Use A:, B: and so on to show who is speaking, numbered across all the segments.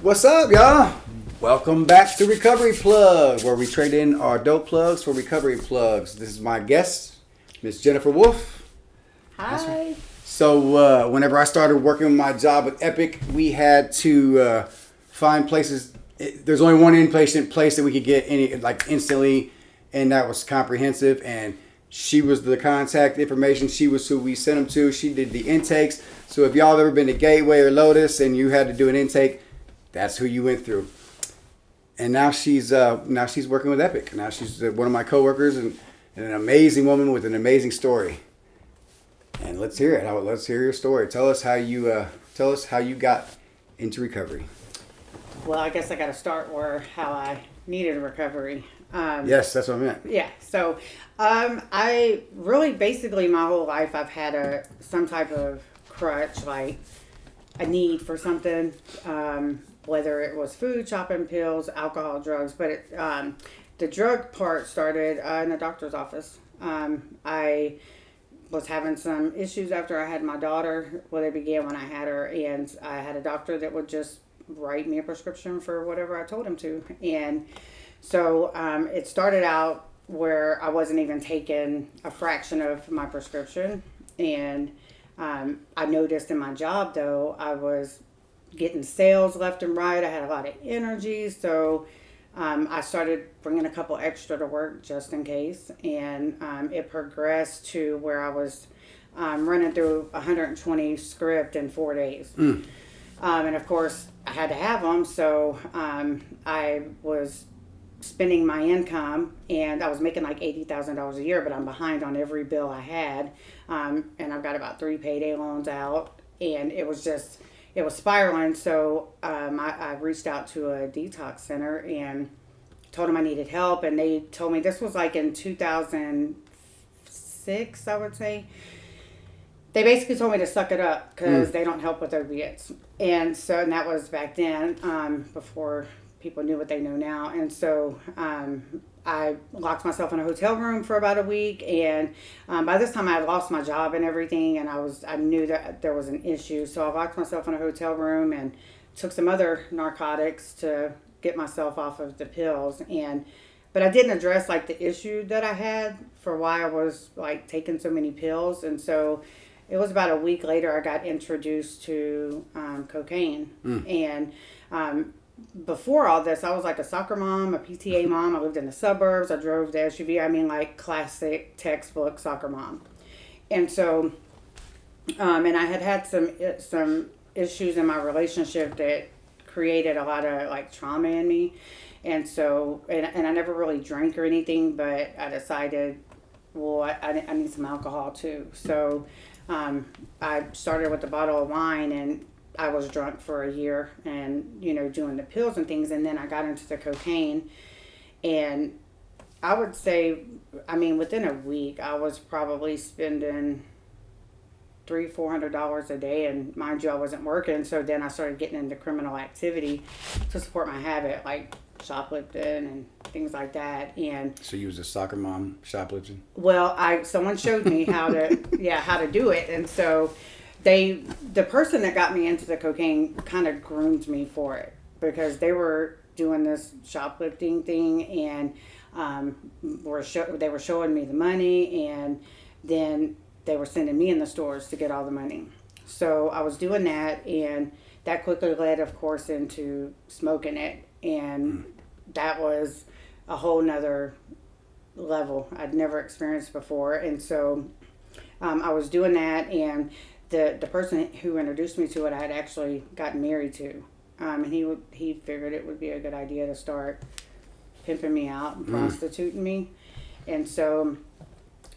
A: What's up, y'all? Welcome back to Recovery Plug, where we trade in our dope plugs for recovery plugs. This is my guest, Miss Jennifer Wolfe.
B: Hi.
A: So, whenever I started working my job with Epic, we had to find places. There's only one inpatient place that we could get instantly, and that was Comprehensive. And she was the contact information. She was who we sent them to. She did the intakes. So if y'all have ever been to Gateway or Lotus and you had to do an intake, that's who you went through. And now she's working with Epic. Now she's one of my coworkers and an amazing woman with an amazing story. And let's hear it. Let's hear your story. Tell us how you got into recovery.
B: Well, I guess I got to start how I needed recovery.
A: Yes, that's what I meant.
B: Yeah. So, I really basically my whole life I've had some type of crutch, like a need for something, whether it was food, shopping, pills, alcohol, drugs. But the drug part started in a doctor's office. I was having some issues after I had my daughter. Well, they began when I had her, and I had a doctor that would just write me a prescription for whatever I told him to. And so it started out where I wasn't even taking a fraction of my prescription. And I noticed in my job, though, I was getting sales left and right. I had a lot of energy. So I started bringing a couple extra to work just in case. And it progressed to where I was running through 120 script in 4 days. And of course, I had to have them. So I was spending my income, and I was making like $80,000 a year, but I'm behind on every bill I had. And I've got about 3 payday loans out, and it was spiraling. So I reached out to a detox center and told them I needed help. And they told me, this was like in 2006, I would say. They basically told me to suck it up because they don't help with opiates. And that was back then, before people knew what they know now. And so I locked myself in a hotel room for about a week. And by this time I had lost my job and everything. And I knew that there was an issue. So I locked myself in a hotel room and took some other narcotics to get myself off of the pills. But I didn't address like the issue that I had for why I was like taking so many pills. And so it was about a week later I got introduced to cocaine. And before all this, I was like a soccer mom, a PTA mom. I lived in the suburbs. I drove the SUV. I mean, like classic textbook soccer mom. And so, and I had some issues in my relationship that created a lot of like trauma in me. And so, and I never really drank or anything, but I decided, well, I need some alcohol too. So I started with a bottle of wine, and I was drunk for a year and, doing the pills and things. And then I got into the cocaine, and I would say, within a week, I was probably spending $300-400 a day. And mind you, I wasn't working. So then I started getting into criminal activity to support my habit, like shoplifting and things like that. And
A: so you was a soccer mom shoplifting?
B: Well, someone showed me how to do it. And so the person that got me into the cocaine kind of groomed me for it, because they were doing this shoplifting thing, and they were showing me the money, and then they were sending me in the stores to get all the money. So I was doing that, and that quickly led, of course, into smoking it, and that was a whole nother level I'd never experienced before. And so I was doing that, and the person who introduced me to it, I had actually gotten married to. And he figured it would be a good idea to start pimping me out and prostituting me. And so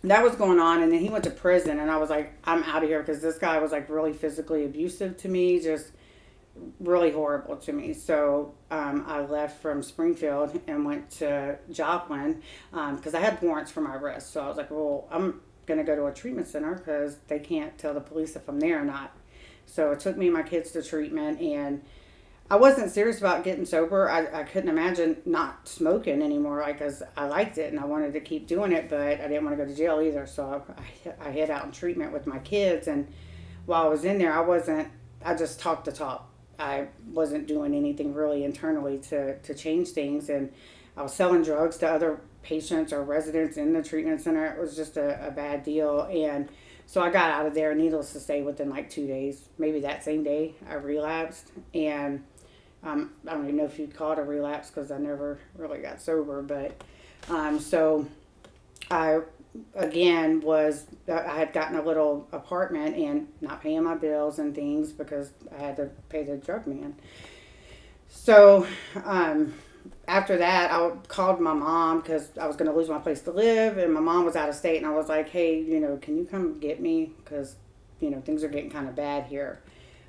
B: that was going on. And then he went to prison, and I was like, I'm out of here, because this guy was like really physically abusive to me, just really horrible to me. So I left from Springfield and went to Joplin because I had warrants for my arrest. So I was like, well, I'm going to go to a treatment center because they can't tell the police if I'm there or not. So it took me and my kids to treatment, and I wasn't serious about getting sober. I couldn't imagine not smoking anymore, because I liked it and I wanted to keep doing it, but I didn't want to go to jail either. So I hid out in treatment with my kids, and while I was in there, I just talked the talk. I wasn't doing anything really internally to change things. And I was selling drugs to other patients or residents in the treatment center. It was just a bad deal. And so I got out of there, needless to say, within like 2 days. Maybe that same day I relapsed. And I don't even know if you'd call it a relapse because I never really got sober. But so I, again, I had gotten a little apartment and not paying my bills and things because I had to pay the drug man. So after that, I called my mom because I was going to lose my place to live, and my mom was out of state, and I was like, hey, can you come get me? Because, things are getting kind of bad here.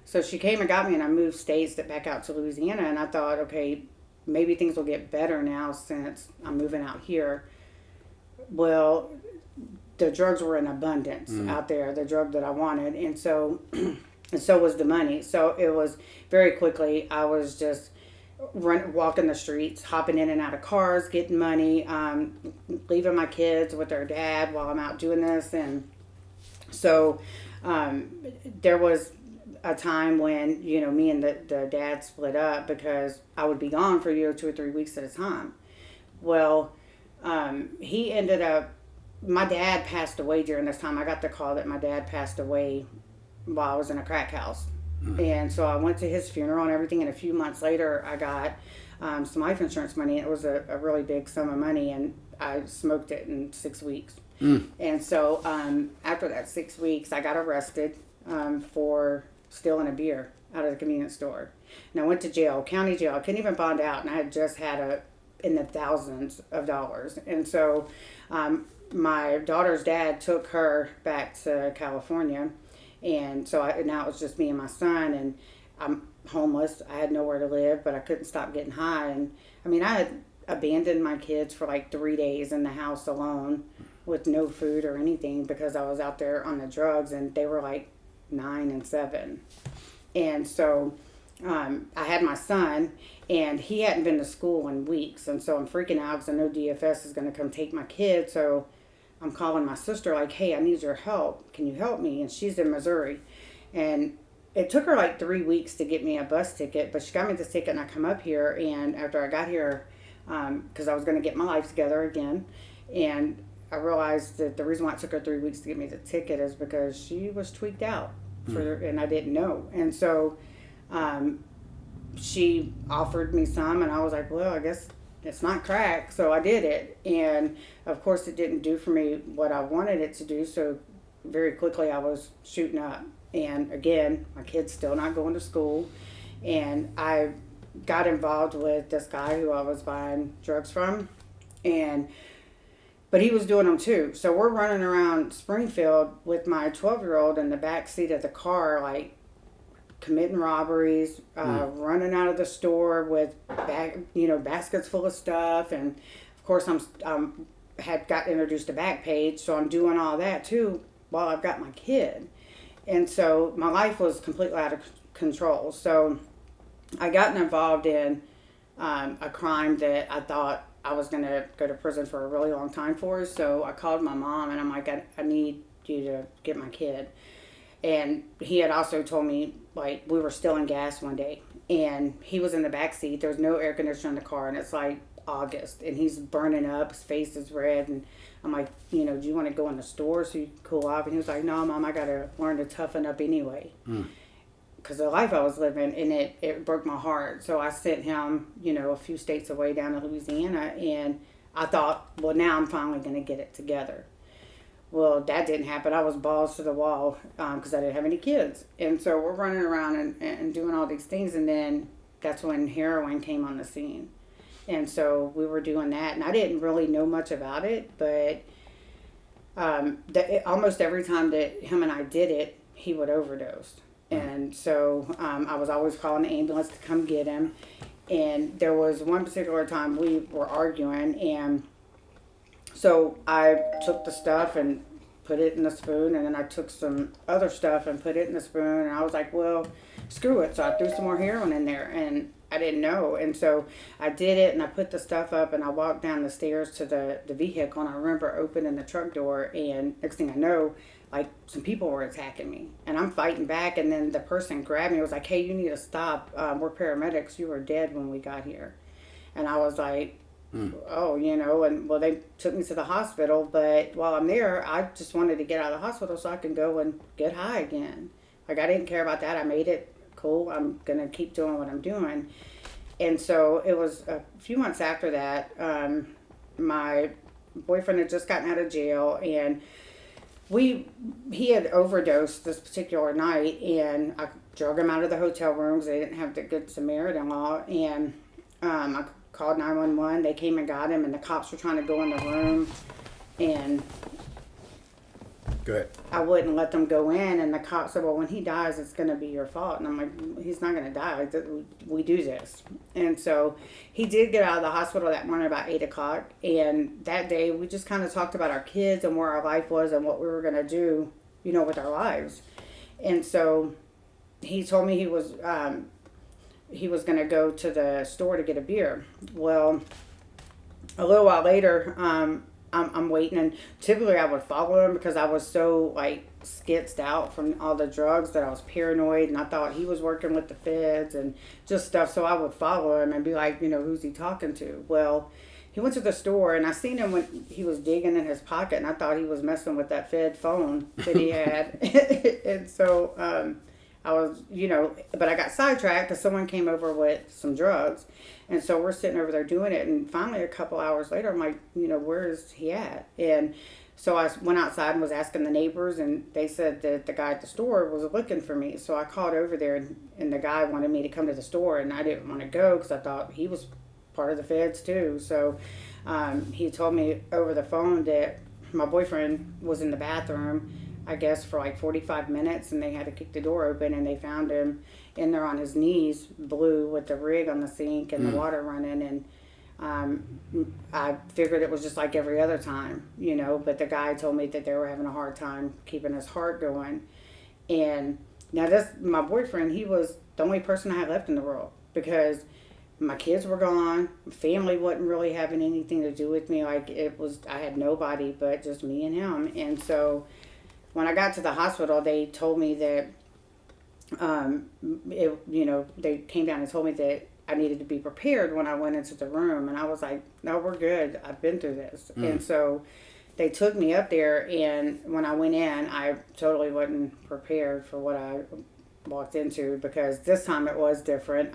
B: So she came and got me, and I moved states back out to Louisiana, and I thought, okay, maybe things will get better now since I'm moving out here. Well, the drugs were in abundance out there, the drug that I wanted, and so was the money. So it was very quickly, I was just walking the streets, hopping in and out of cars, getting money, leaving my kids with their dad while I'm out doing this. And so there was a time when, me and the dad split up because I would be gone for 2 or 3 weeks at a time. Well, he ended up, my dad passed away during this time. I got the call that my dad passed away while I was in a crack house. And so I went to his funeral and everything, and a few months later I got some life insurance money. It was a really big sum of money, and I smoked it in 6 weeks. And so after that 6 weeks, I got arrested for stealing a beer out of the convenience store. And I went to jail, county jail. I couldn't even bond out, and I had just had in the thousands of dollars. And so my daughter's dad took her back to California. And so now it was just me and my son, and I'm homeless. I had nowhere to live, but I couldn't stop getting high. And I mean, I had abandoned my kids for like 3 days in the house alone with no food or anything because I was out there on the drugs, and they were like 9 and 7. And so I had my son, and he hadn't been to school in weeks. And so I'm freaking out because I know DFS is going to come take my kid. So I'm calling my sister like, hey, I need your help. Can you help me? And she's in Missouri. And it took her like 3 weeks to get me a bus ticket, but she got me this ticket, and I come up here. And after I got here, because I was going to get my life together again, and I realized that the reason why it took her 3 weeks to get me the ticket is because she was tweaked out, and I didn't know. And so she offered me some, and I was like, well, I guess it's not crack. So I did it. And of course it didn't do for me what I wanted it to do. So very quickly I was shooting up. And again, my kid's still not going to school. And I got involved with this guy who I was buying drugs from. But he was doing them too. So we're running around Springfield with my 12-year-old in the back seat of the car, like committing robberies, running out of the store with baskets full of stuff. And of course had got introduced to Backpage, so I'm doing all that too while I've got my kid. And so my life was completely out of control. So I got involved in a crime that I thought I was going to go to prison for a really long time for. So I called my mom, and I'm like, I need you to get my kid. And he had also told me, like, we were stealing gas one day, and he was in the back seat. There was no air conditioner in the car, and it's like August, and he's burning up. His face is red, and I'm like, do you want to go in the store so you can cool off? And he was like, no, Mom, I got to learn to toughen up anyway. Because the life I was living, and it broke my heart. So I sent him, a few states away down to Louisiana, and I thought, well, now I'm finally going to get it together. Well, that didn't happen. I was balls to the wall because I didn't have any kids. And so we're running around and doing all these things. And then that's when heroin came on the scene. And so we were doing that. And I didn't really know much about it. But almost every time that him and I did it, he would overdose. And so I was always calling the ambulance to come get him. And there was one particular time we were arguing, and so I took the stuff and put it in the spoon, and then I took some other stuff and put it in the spoon, and I was like, well, screw it. So I threw some more heroin in there, and I didn't know. And so I did it, and I put the stuff up, and I walked down the stairs to the vehicle, and I remember opening the truck door, and next thing I know, like some people were attacking me, and I'm fighting back, and then the person grabbed me and was like, hey, you need to stop. We're paramedics. You were dead when we got here. And I was like, oh, and well, they took me to the hospital, but while I'm there, I just wanted to get out of the hospital so I can go and get high again. Like, I didn't care about that. I made it cool. I'm going to keep doing what I'm doing. And so it was a few months after that, my boyfriend had just gotten out of jail, and he had overdosed this particular night, and I drug him out of the hotel room because they didn't have the Good Samaritan law, and I called 911. They came and got him, and the cops were trying to go in the room, and
A: Good.
B: I wouldn't let them go in, and the cops said, well, when he dies, it's going to be your fault. And I'm like, he's not going to die. Like, we do this. And so he did get out of the hospital that morning about 8 o'clock, and that day we just kind of talked about our kids and where our life was and what we were going to do, with our lives. And so he told me he was going to go to the store to get a beer. Well, a little while later, I'm waiting, and typically I would follow him because I was so like skitzed out from all the drugs that I was paranoid, and I thought he was working with the feds and just stuff. So I would follow him and be like, who's he talking to? Well, he went to the store, and I seen him when he was digging in his pocket, and I thought he was messing with that Fed phone that he had. And so I was, but I got sidetracked because someone came over with some drugs. And so we're sitting over there doing it. And finally, a couple hours later, I'm like, where is he at? And so I went outside and was asking the neighbors, and they said that the guy at the store was looking for me. So I called over there, and the guy wanted me to come to the store, and I didn't want to go because I thought he was part of the feds too. So he told me over the phone that my boyfriend was in the bathroom, I guess, for like 45 minutes, and they had to kick the door open, and they found him in there on his knees, blue, with the rig on the sink and the water running. And I figured it was just like every other time, but the guy told me that they were having a hard time keeping his heart going. And now my boyfriend, he was the only person I had left in the world, because my kids were gone. Family wasn't really having anything to do with me. Like, I had nobody but just me and him. And so when I got to the hospital, they told me that, they came down and told me that I needed to be prepared when I went into the room. And I was like, no, we're good. I've been through this. And so they took me up there, and when I went in, I totally wasn't prepared for what I walked into, because this time it was different.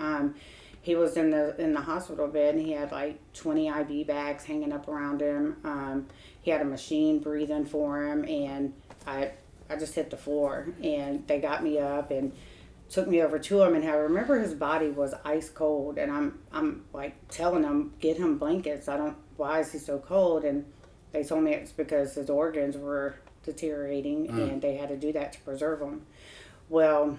B: He was in the hospital bed, and he had like 20 IV bags hanging up around him. He had a machine breathing for him, and I just hit the floor, and they got me up and took me over to him. And I remember his body was ice cold, and I'm like telling him, get him blankets. Why is he so cold? And they told me it's because his organs were deteriorating, and they had to do that to preserve them. Well,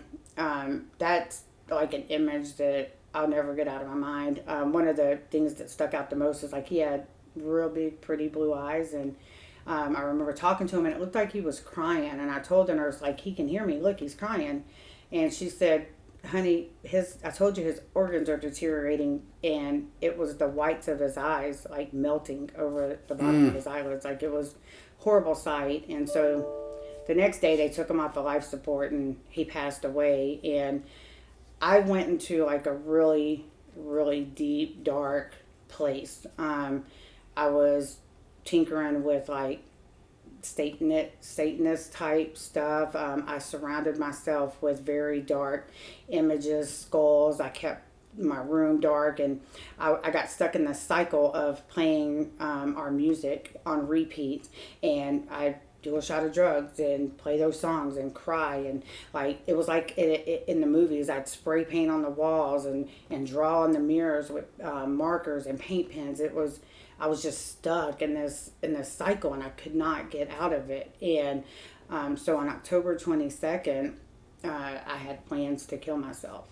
B: that's like an image that I'll never get out of my mind. One of the things that stuck out the most is like he had real big, pretty blue eyes, and I remember talking to him, and it looked like he was crying. And I told the nurse, like, he can hear me. Look, he's crying. And she said, honey, I told you his organs are deteriorating, and it was the whites of his eyes, like, melting over the bottom of his eyelids. Like, it was a horrible sight. And so the next day they took him off of life support, and he passed away. And I went into, like, a really, really deep, dark place. I was tinkering with like Satanist type stuff. I surrounded myself with very dark images, skulls. I kept my room dark, and I got stuck in the cycle of playing our music on repeat, and I do a shot of drugs and play those songs and cry, and like it was like in the movies, I'd spray paint on the walls and draw in the mirrors with markers and paint pens. I was just stuck in this cycle, and I could not get out of it. And so on October 22nd, I had plans to kill myself,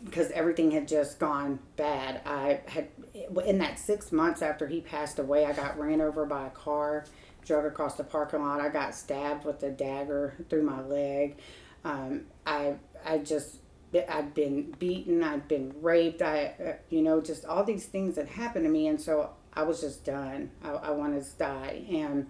B: because everything had just gone bad. In that 6 months after he passed away, I got ran over by a car, drove across the parking lot. I got stabbed with a dagger through my leg. I'd been beaten, I'd been raped, just all these things that happened to me. And so I was just done. I wanted to die. And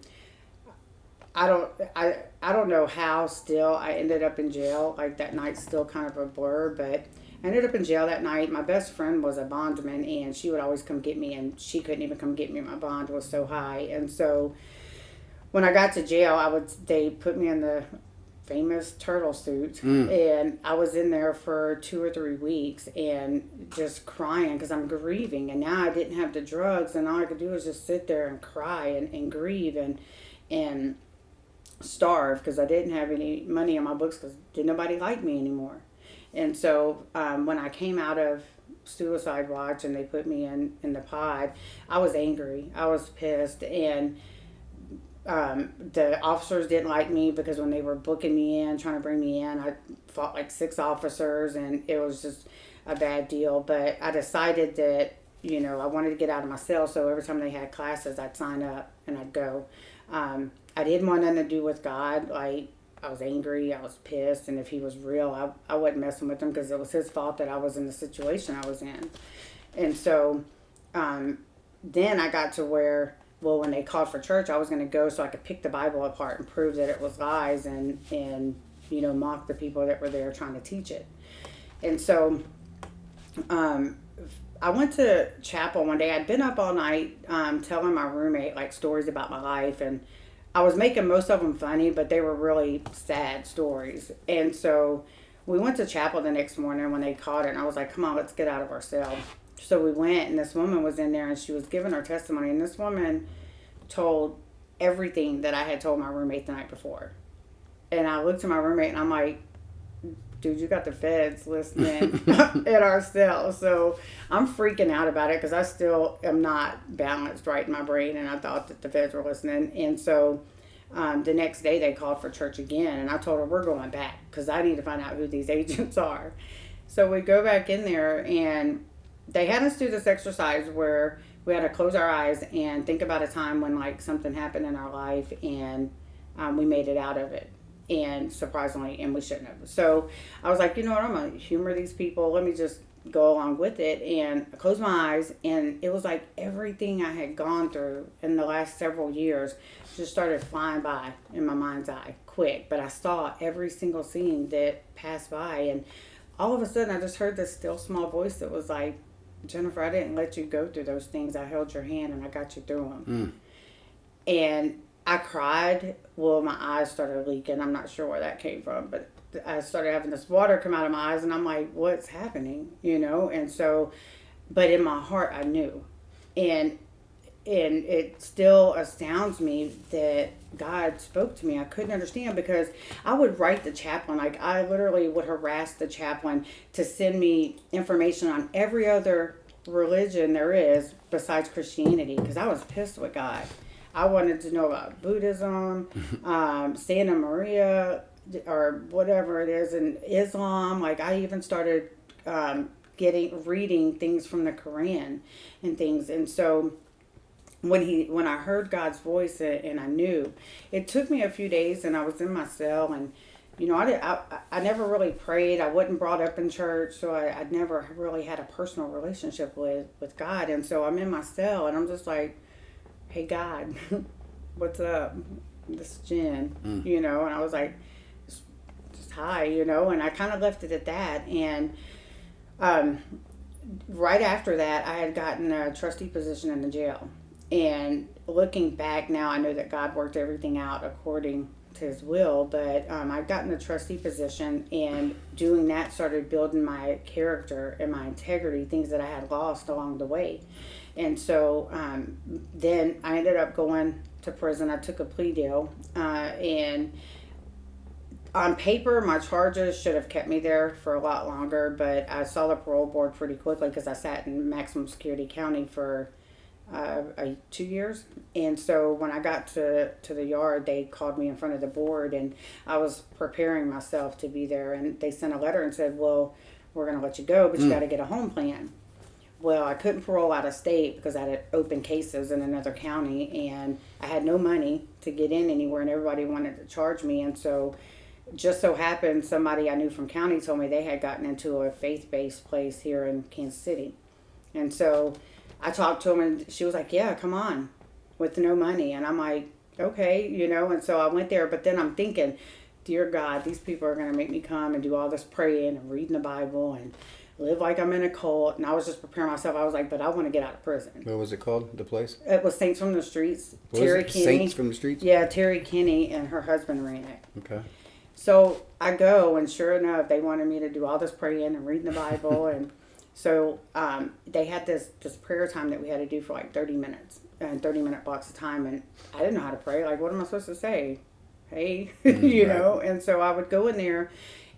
B: I don't know how still I ended up in jail. Like that night's still kind of a blur, but I ended up in jail that night. My best friend was a bondsman, and she would always come get me, and she couldn't even come get me. My bond was so high. And so when I got to jail, they put me in the famous turtle suit, and I was in there for 2 or 3 weeks and just crying because I'm grieving, and now I didn't have the drugs, and all I could do was just sit there and cry and grieve and starve because I didn't have any money in my books because didn't nobody like me anymore. And so when I came out of suicide watch and they put me in the pod, I was angry, I was pissed, and the officers didn't like me because when they were booking me in, trying to bring me in, I fought like 6 officers, and it was just a bad deal. But I decided that, I wanted to get out of my cell, so every time they had classes, I'd sign up and I'd go. I didn't want nothing to do with God. Like, I was angry, I was pissed, and if he was real, I wasn't messing with him because it was his fault that I was in the situation I was in. And so then I got to where, well, when they called for church, I was going to go so I could pick the Bible apart and prove that it was lies and mock the people that were there trying to teach it. And so I went to chapel one day. I'd been up all night telling my roommate like stories about my life, and I was making most of them funny, but they were really sad stories. And so we went to chapel the next morning when they called it, and I was like, come on, let's get out of our cell. So we went, and this woman was in there, and she was giving her testimony, and this woman told everything that I had told my roommate the night before. And I looked at my roommate, and I'm like, dude, you got the feds listening at our cell. So I'm freaking out about it because I still am not balanced right in my brain, and I thought that the feds were listening. And so the next day they called for church again, and I told her we're going back because I need to find out who these agents are. So we go back in there, and they had us do this exercise where we had to close our eyes and think about a time when like something happened in our life and we made it out of it. And surprisingly, and we shouldn't have. So I was like, you know what, I'm going to humor these people. Let me just go along with it. And I closed my eyes, and it was like everything I had gone through in the last several years just started flying by in my mind's eye quick. But I saw every single scene that passed by. And all of a sudden, I just heard this still small voice that was like, Jennifer, I didn't let you go through those things. I held your hand, and I got you through them. And I cried. Well, my eyes started leaking. I'm not sure where that came from, but I started having this water come out of my eyes, and I'm like, what's happening? And so, but in my heart, I knew. And it still astounds me that God spoke to me. I couldn't understand because I would write the chaplain. Like, I literally would harass the chaplain to send me information on every other religion there is besides Christianity because I was pissed with God. I wanted to know about Buddhism, Santa Maria, or whatever it is, and Islam. Like, I even started reading things from the Quran and things. And so when I heard God's voice and I knew, it took me a few days, and I was in my cell, and I never really prayed. I wasn't brought up in church, so I'd never really had a personal relationship with God. And so I'm in my cell, and I'm just like, hey, God, what's up? This is Jen, and I was like, just hi, and I kind of left it at that. And right after that, I had gotten a trustee position in the jail. And looking back now, I know that God worked everything out according to his will, but I'd gotten a trustee position, and doing that started building my character and my integrity, things that I had lost along the way. And so then I ended up going to prison. I took a plea deal, and on paper, my charges should have kept me there for a lot longer, but I saw the parole board pretty quickly because I sat in maximum security county for 2 years. And so when I got to the yard, they called me in front of the board, and I was preparing myself to be there, and they sent a letter and said, well, we're going to let you go, but you got to get a home plan. Well, I couldn't parole out of state because I had open cases in another county, and I had no money to get in anywhere, and everybody wanted to charge me. And so just so happened, somebody I knew from county told me they had gotten into a faith-based place here in Kansas City. And so I talked to him, and she was like, yeah, come on, with no money. And I'm like, okay, you know, and so I went there, but then I'm thinking, dear God, these people are going to make me come and do all this praying and reading the Bible and live like I'm in a cult. And I was just preparing myself. I was like, but I want to get out of prison.
A: What was it called, the place?
B: It was Saints from the Streets.
A: What
B: Terry
A: was it?
B: Kinney.
A: Saints from the Streets?
B: Yeah, Terry Kinney and her husband ran it.
A: Okay.
B: So I go, and sure enough, they wanted me to do all this praying and reading the Bible. And so they had this prayer time that we had to do for like 30 minutes and 30-minute blocks of time. And I didn't know how to pray. Like, what am I supposed to say? Hey, you know? And so I would go in there,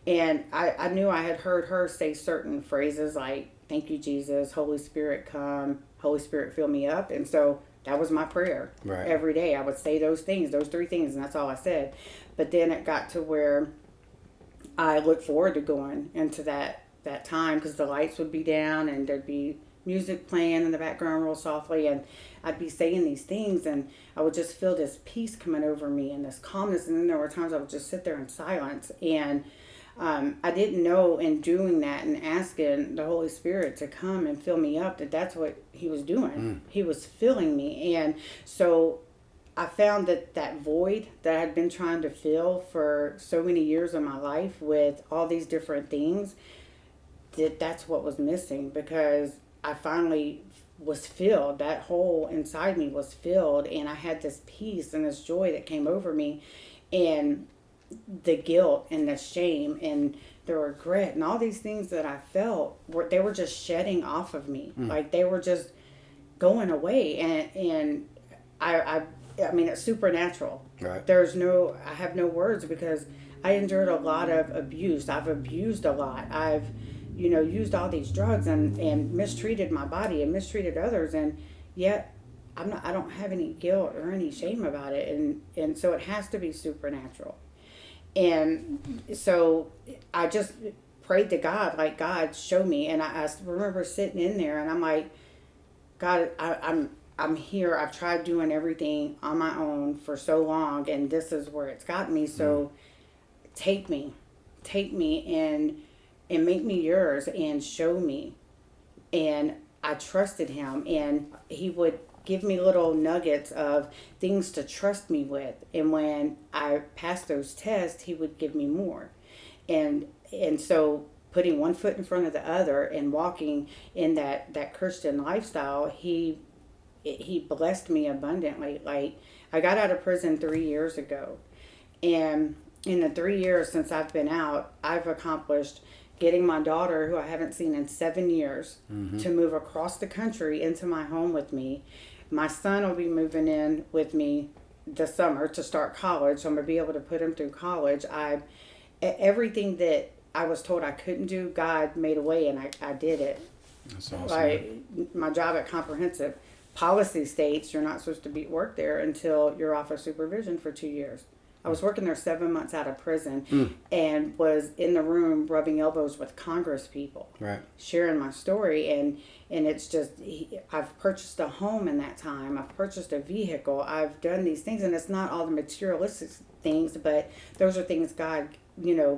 B: and I knew I had heard her say certain phrases like, thank you, Jesus, Holy Spirit, come, Holy Spirit, fill me up. And so that was my prayer.
A: Right.
B: Every day I would say those things, those three things, and that's all I said. But then it got to where I looked forward to going into that time, because the lights would be down and there'd be music playing in the background real softly, and I'd be saying these things, and I would just feel this peace coming over me and this calmness. And then there were times I would just sit there in silence, and I didn't know, in doing that and asking the Holy Spirit to come and fill me up, that's what he was doing. He was filling me. And so I found that void that I had been trying to fill for so many years of my life with all these different things, that's what was missing, because I finally was filled. That hole inside me was filled, and I had this peace and this joy that came over me, and the guilt and the shame and the regret and all these things that I felt, they were just shedding off of me. Like, they were just going away. And I mean, it's supernatural.
A: Right.
B: I have no words, because I endured a lot of abuse. I've abused a lot. I've, used all these drugs and mistreated my body and mistreated others. And yet I don't have any guilt or any shame about it. And so it has to be supernatural. And so I just prayed to God, like, God, show me. And I remember sitting in there, and I'm like, God, I'm here. I've tried doing everything on my own for so long, and this is where it's got me. So take me and make me yours and show me. And I trusted him, and he would give me little nuggets of things to trust me with. And when I passed those tests, he would give me more. And so putting one foot in front of the other and walking in that Christian lifestyle, he blessed me abundantly. Like, I got out of prison 3 years ago. And in the 3 years since I've been out, I've accomplished getting my daughter, who I haven't seen in 7 years, to move across the country into my home with me. My son will be moving in with me this summer to start college, so I'm going to be able to put him through college. Everything that I was told I couldn't do, God made a way, and I did it.
A: That's awesome.
B: Like, my job at Comprehensive policy states you're not supposed to work there until you're off of supervision for 2 years. I was working there 7 months out of prison and was in the room rubbing elbows with Congress people,
A: right,
B: sharing my story. And it's just, I've purchased a home in that time. I've purchased a vehicle. I've done these things, and it's not all the materialistic things, but those are things God,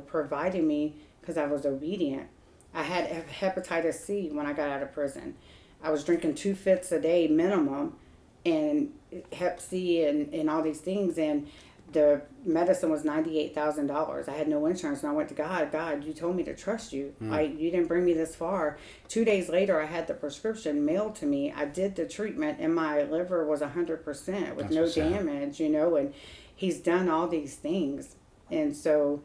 B: provided me because I was obedient. I had hepatitis C when I got out of prison. I was drinking 2 fifths a day minimum, and Hep C and all these things, and the medicine was $98,000. I had no insurance, and I went to God, you told me to trust you. You didn't bring me this far. 2 days later, I had the prescription mailed to me. I did the treatment, and my liver was 100% with no damage, and he's done all these things. And so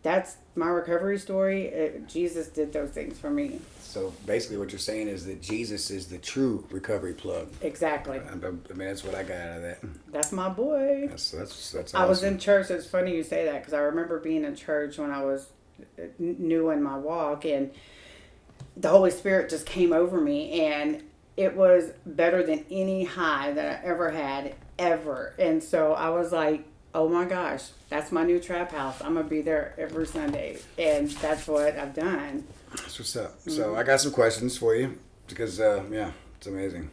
B: that's my recovery story. Jesus did those things for me.
A: So basically what you're saying is that Jesus is the true recovery plug.
B: Exactly.
A: I mean, that's what I got out of that.
B: That's my boy.
A: That's awesome.
B: I was in church. It's funny you say that, because I remember being in church when I was new in my walk, and the Holy Spirit just came over me, and it was better than any high that I ever had, ever. And so I was like, oh my gosh, that's my new trap house. I'm going to be there every Sunday. And that's what I've done.
A: That's what's up. So I got some questions for you, because, it's amazing.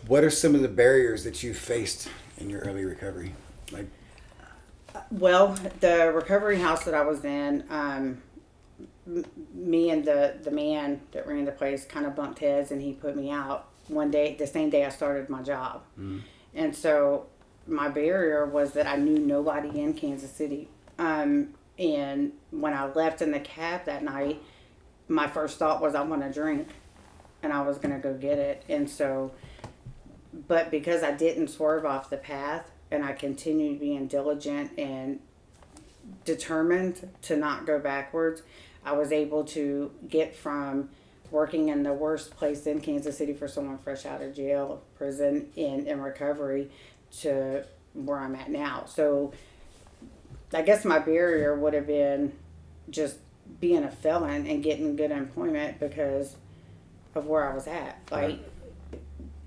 A: What are some of the barriers that you faced in your early recovery? Like,
B: well, the recovery house that I was in, me and the man that ran the place kind of bumped heads, and he put me out one day, the same day I started my job. And so my barrier was that I knew nobody in Kansas City. And when I left in the cab that night, my first thought was I want to drink, and I was going to go get it. And so, but because I didn't swerve off the path and I continued being diligent and determined to not go backwards, I was able to get from working in the worst place in Kansas City for someone fresh out of jail, prison, in recovery to where I'm at now. So I guess my barrier would have been just being a felon and getting good employment because of where I was at. Like,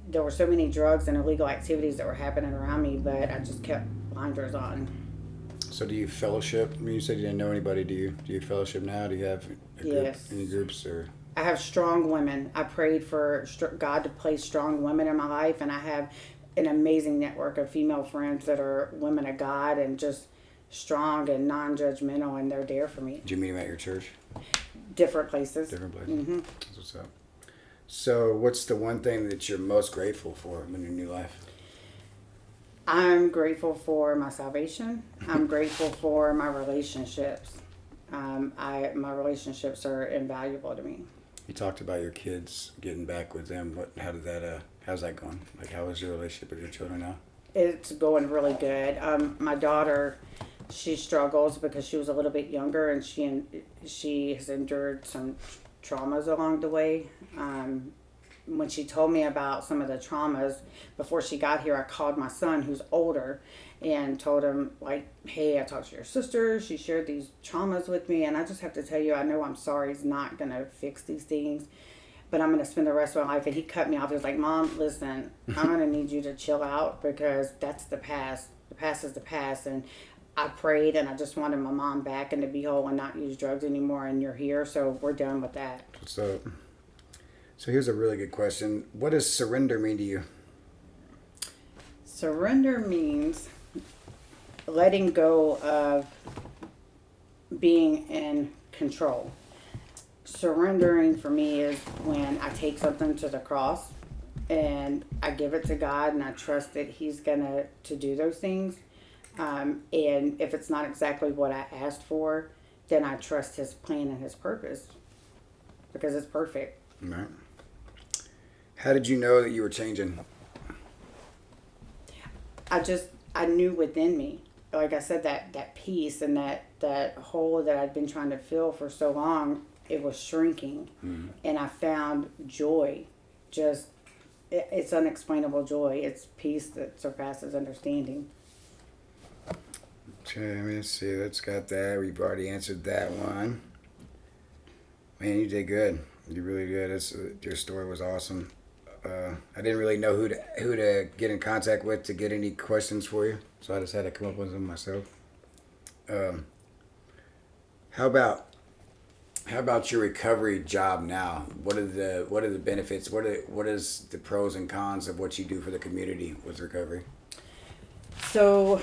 B: there were so many drugs and illegal activities that were happening around me, but I just kept blinders on.
A: So do you fellowship? I mean, you said you didn't know anybody. Do you fellowship now? Do you have
B: Yes.
A: any groups or?
B: I have strong women. I prayed for God to place strong women in my life, and I have an amazing network of female friends that are women of God and just strong and non-judgmental, and they're there for me.
A: Did you meet them at your church?
B: Different places.
A: Different places.
B: Mm-hmm.
A: That's what's up. So what's the one thing that you're most grateful for in your new life?
B: I'm grateful for my salvation. I'm grateful for my relationships. My relationships are invaluable to me.
A: You talked about your kids getting back with them. How's that going? Like, how is your relationship with your children now?
B: It's going really good. My daughter, she struggles because she was a little bit younger, and she has endured some traumas along the way. When she told me about some of the traumas before she got here, I called my son, who's older, and told him, like, hey, I talked to your sister. She shared these traumas with me, and I just have to tell you, I know I'm sorry. He's not going to fix these things, but I'm going to spend the rest of my life. And he cut me off. He was like, Mom, listen, I'm going to need you to chill out because that's the past. The past is the past. And I prayed, and I just wanted my mom back and to be whole and not use drugs anymore, and you're here, so we're done with that.
A: What's up? So here's a really good question. What does surrender mean to you?
B: Surrender means letting go of being in control. Surrendering for me is when I take something to the cross and I give it to God, and I trust that He's gonna to do those things. And if it's not exactly what I asked for, then I trust His plan and His purpose because it's perfect.
A: All right. How did you know that you were changing?
B: I knew within me, like I said, that peace and that hole that I'd been trying to fill for so long, it was shrinking. Mm-hmm. And I found joy. It's unexplainable joy. It's peace that surpasses understanding.
A: Okay, let's see. Let's got that. We've already answered that one. Man, you did good. You really did. Your story was awesome. I didn't really know who to get in contact with to get any questions for you, so I just had to come up with them myself. How about your recovery job now? What are the benefits? What is the pros and cons of what you do for the community with recovery?
B: So,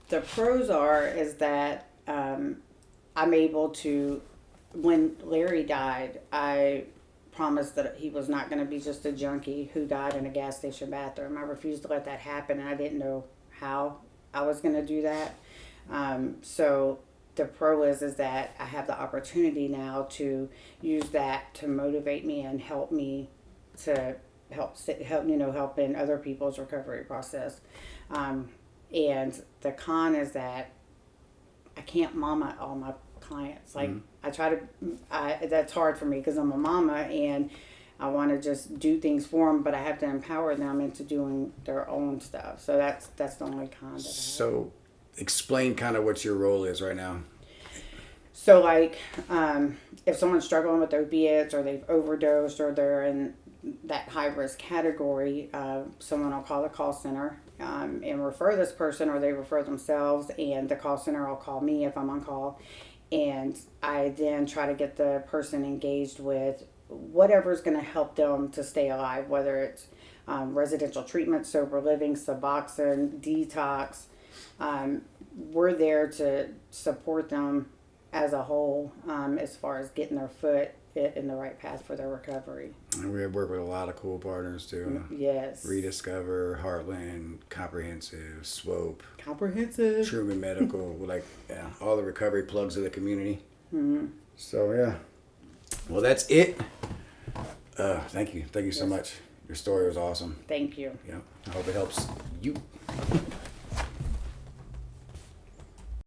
B: the pros is that I'm able to. When Larry died, I promised that he was not going to be just a junkie who died in a gas station bathroom. I refused to let that happen, and I didn't know how I was going to do that. So the pro is that I have the opportunity now to use that to motivate me and help me to help in other people's recovery process. And the con is that I can't mama all my clients. Like, mm-hmm. That's hard for me because I'm a mama and I want to just do things for them, but I have to empower them into doing their own stuff. So that's the only con that I have.
A: So explain kind of what your role is right now.
B: So, like, if someone's struggling with opiates or they've overdosed or they're in that high-risk category, someone will call the call center and refer this person, or they refer themselves, and the call center will call me if I'm on call. And I then try to get the person engaged with whatever's going to help them to stay alive, whether it's residential treatment, sober living, Suboxone, detox. We're there to support them as a whole, as far as getting their foot in the right path for their recovery.
A: And we work with a lot of cool partners too.
B: Yes.
A: Rediscover, Heartland, Comprehensive, Swope,
B: Comprehensive.
A: Truman Medical, like all the recovery plugs of the community.
B: Mm-hmm.
A: So yeah, well that's it. Thank you so much. Your story was awesome.
B: Thank you.
A: Yeah, I hope it helps you.